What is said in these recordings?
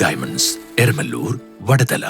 Diamonds, Eramallur, Vadathala.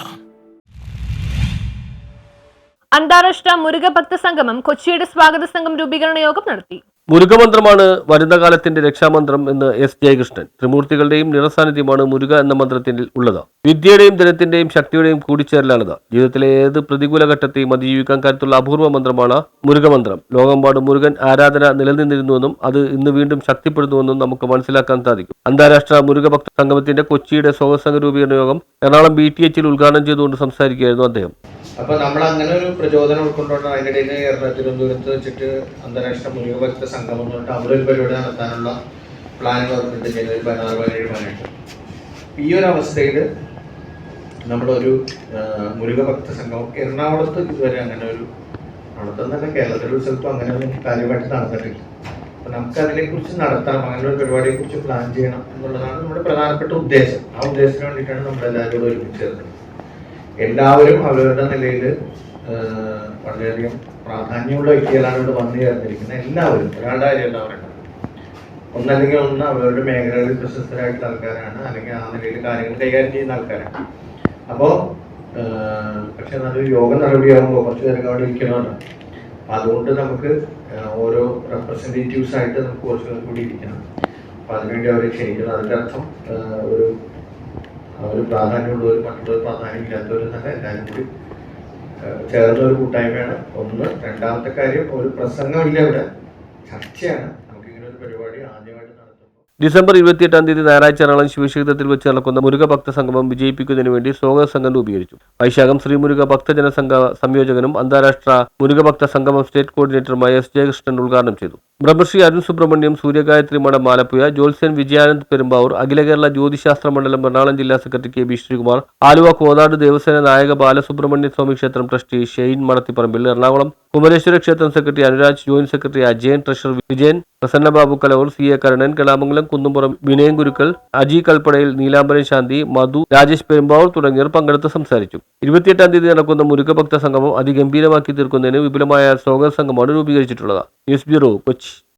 അന്താരാഷ്ട്ര മുരുക ഭക്ത സംഗമം കൊച്ചിയുടെ സ്വാഗത സംഘം രൂപീകരണ യോഗം നടത്തി. മുരുകമന്ത്രമാണ് വരുന്ന കാലത്തിന്റെ രക്ഷാമന്ത്രം എന്ന് എസ് ജയകൃഷ്ണൻ. ത്രിമൂർത്തികളുടെയും നിറസാന്നിധ്യമാണ് മുരുക എന്ന മന്ത്രത്തിൽ ഉള്ളത്. വിദ്യയുടെയും ധനത്തിന്റെയും ശക്തിയുടെയും കൂടിച്ചേരലാണിത്. ജീവിതത്തിലെ ഏത് പ്രതികൂല ഘട്ടത്തെയും അതിജീവിക്കാൻ കരുത്തുള്ള അപൂർവ മന്ത്രമാണ് മുരുകമന്ത്രം. ലോകമെമ്പാടും മുരുകൻ ആരാധന നിലനിന്നിരുന്നുവെന്നും അത് ഇന്ന് വീണ്ടും ശക്തിപ്പെടുന്നുവെന്നും നമുക്ക് മനസ്സിലാക്കാൻ സാധിക്കും. അന്താരാഷ്ട്ര മുരുക ഭക്ത സംഗമത്തിന്റെ കൊച്ചിയുടെ സ്വാഗത സംഘ രൂപീകരണ യോഗം എറണാകുളം BTH ഉദ്ഘാടനം ചെയ്തുകൊണ്ട് സംസാരിക്കുകയായിരുന്നു അദ്ദേഹം. അപ്പോൾ നമ്മൾ അങ്ങനെ ഒരു പ്രചോദനം ഉൾക്കൊണ്ടുകൊണ്ട് അതിനിടയിൽ തിരുവനന്തപുരത്ത് വെച്ചിട്ട് അന്താരാഷ്ട്ര മുരുക ഭക്ത സംഗമം എന്ന് പറഞ്ഞിട്ട് അവിടെ ഒരു പരിപാടി നടത്താനുള്ള പ്ലാനുകൾ ഓർക്കുന്നുണ്ട്. ജനുവരി 16, 17, 18. ഈ ഒരു അവസ്ഥയിൽ നമ്മളൊരു മുരുക ഭക്ത സംഗമം എറണാകുളത്ത് ഇതുവരെ അങ്ങനെ ഒരു നടത്തുന്നല്ല, കേരളത്തിലൊരു സ്ഥലത്തും അങ്ങനെ ഒന്നും കാര്യമായിട്ട് നടന്നിട്ടില്ല. അപ്പോൾ നമുക്ക് അതിനെക്കുറിച്ച് നടത്തണം, അങ്ങനെ ഒരു പരിപാടിയെക്കുറിച്ച് പ്ലാൻ ചെയ്യണം എന്നുള്ളതാണ് നമ്മുടെ പ്രധാനപ്പെട്ട ഉദ്ദേശം. ആ ഉദ്ദേശത്തിന് വേണ്ടിയിട്ടാണ് നമ്മളെല്ലാവരും കൂടെ ഒരുമിച്ച് ചേർന്നത്. എല്ലാവരും അവരവരുടെ നിലയിൽ വളരെയധികം പ്രാധാന്യമുള്ള വ്യക്തികളാണ് ഇവിടെ വന്നു ചേർന്നിരിക്കുന്നത്. എല്ലാവരും ഒരാളുടെ കാര്യമല്ല പറയുന്നത്. ഒന്നല്ലെങ്കിൽ ഒന്ന് അവരുടെ മേഖലകളിൽ പ്രശസ്തരായിട്ടുള്ള ആൾക്കാരാണ്, അല്ലെങ്കിൽ ആ നിലയിൽ കാര്യങ്ങൾ കൈകാര്യം ചെയ്യുന്ന ആൾക്കാരാണ്. അപ്പോൾ പക്ഷെ നല്ലൊരു യോഗ നടപടിയാകുമ്പോൾ കുറച്ച് പേരൊക്കെ അവിടെ ഇരിക്കണമല്ലോ. അപ്പം അതുകൊണ്ട് നമുക്ക് ഓരോ റെപ്രസെൻറ്റേറ്റീവ്സ് ആയിട്ട് നമുക്ക് കുറച്ച് പേർ കൂടി ഇരിക്കണം. അപ്പം അതിനുവേണ്ടി അവരെ ക്ഷണിക്കണം. അതിൻ്റെ അർത്ഥം ഒരു പ്രാധാന്യമുള്ളവർ മറ്റുള്ളവർ പ്രാധാന്യമില്ലാത്തവരെന്നല്ല, എല്ലാവരും കൂടി ചേർന്ന ഒരു കൂട്ടായ്മയാണ് ഒന്ന്. രണ്ടാമത്തെ കാര്യം, ഒരു പ്രസംഗമില്ല, ഇവിടെ ചർച്ചയാണ്. നമുക്കിങ്ങനെ ഒരു പരിപാടി ആദ്യമായിട്ട് നടത്തുമ്പോൾ ഡിസംബർ 28 ഞായറാഴ്ച എറണാകുളം ശിവക്ഷേത്രത്തിൽ വെച്ച് നടക്കുന്ന മുരുക ഭക്ത സംഗമം വിജയിപ്പിക്കുന്നതിന് വേണ്ടി സ്വാഗത സംഘം രൂപീകരിച്ചു. വൈശാഖം ശ്രീ മുരുക ഭക്തജന സംഘ സംയോജകനും അന്താരാഷ്ട്ര മുരുക ഭക്ത സംഗമം സ്റ്റേറ്റ് കോർഡിനേറ്ററുമായ എസ് ജയകൃഷ്ണൻ ഉദ്ഘാടനം ചെയ്തു. ബ്രഹ്മശ്രീ അരുൺ സുബ്രഹ്മണ്യം, സൂര്യഗായത്രി മഠം ആലപ്പുഴ, ജ്യോത്സ്യൻ വിജയാനന്ദ് പെരുമ്പാവൂർ, അഖില കേരള ജ്യോതിശാസ്ത്ര മണ്ഡലം എറണാകുളം ജില്ലാ സെക്രട്ടറി KB ശ്രീകുമാർ, ആലുവ കോതാട് ദേവസേന നായക ബാലസുബ്രഹ്മണ്യ സ്വാമി ക്ഷേത്രം ട്രസ്റ്റി ഷെയ്ൻ മടത്തിപ്പറമ്പിൽ, എറണാകുളം കുമരേശ്വര ക്ഷേത്രം secretary Anuraj, joint secretary Ajayan, treasurer Vijayan, Prasannababu Kalavoor, CA Karunan, Kalamangalam Kunnumpuram Vinayan Gurukkal, Aji Kalppadayil, Neelambaran Santhi, Madhu, Rajesh Perumbavoor തുടങ്ങിയവർ പങ്കെടുത്ത് സംസാരിച്ചു. 28 നടക്കുന്ന മുരുക ഭക്ത സംഗമം അതിഗംഭീരമാക്കി തീർക്കുന്നതിന് വിപുലമായ സ്വാഗത സംഘമാണ് രൂപീകരിച്ചിട്ടുള്ളത്. News bureau, Kochi.